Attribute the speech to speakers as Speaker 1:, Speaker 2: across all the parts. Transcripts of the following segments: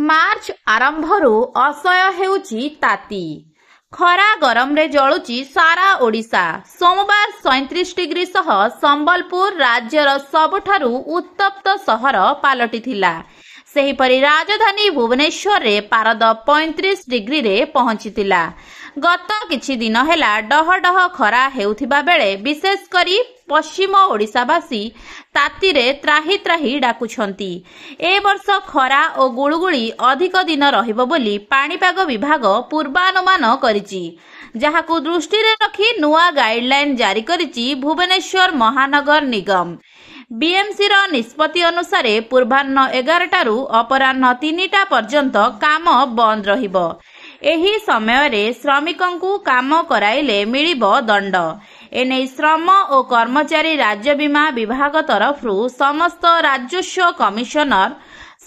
Speaker 1: मार्च आरंभरू असह्य हेउची ताती खरा गरम रे जळुची सारा ओडिशा। सोमवार 37 डिग्री सह संबलपुर राज्यर सबुठारु उत्तप्त सहर पालटिथिला। सेहीपरि राजधानी भुवनेश्वर रे पारद 35 डिग्री रे पहुंचीतिला। गत किछि दिन हेला डहडह खरा हेउथिबा बेले विशेष करी पश्चिम ओडिशावासी ताती रे त्राही त्राही डाकुछंती। ए वर्ष खरा और गुळुगुळी अधिक दिन रहिबो बोली पाणीपाग विभाग पूर्वानुमान करिछि, जहाकु दृष्टि रे रखी नुआ गाइडलाइन जारी करिछि भुवनेश्वर महानगर निगम। बीएमसी रो निष्पत्ति अनुसार पूर्वाह्न 11टारू अपराह्न 3टा पर्यंत काम बंद रहिबो। एही समय रे श्रमिकंकु काम कराइले मिलिबो दंड। एने श्रम और कर्मचारी राज्य बीमा विभाग तरफरु समस्त राजस्व कमिशनर,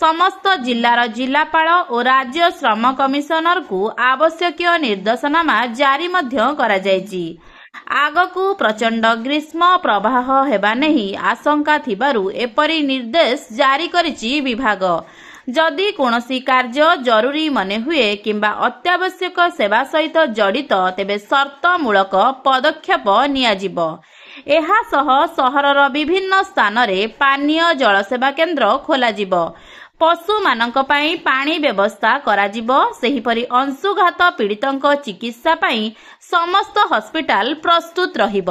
Speaker 1: समस्त जिल्लार जिलापाल और राज्य श्रम कमिशनर को आवश्यक निर्देशनामा जारी मध्य करा जायछि। आगकू प्रचंड ग्रीष्म प्रवाह हेबा नहीं आशंका थिबारु एपरि निर्देश जारी करिछि विभाग। जदि कोनोसी कार्य जरूरी मने हुए किंबा अत्यावश्यक सेवा सहित जड़ित तेबे शर्तमूलक पदक्षेप नियाजिब। एहा सह सहरर विभिन्न स्थान रे पानीय जल सेवा केन्द्र खोलाजिब। पशु मानक पई पानी व्यवस्था कराजिब। सेहीपरि अंशुघात पीड़ितंक चिकित्सा पई समस्त हॉस्पिटल प्रस्तुत रहिब।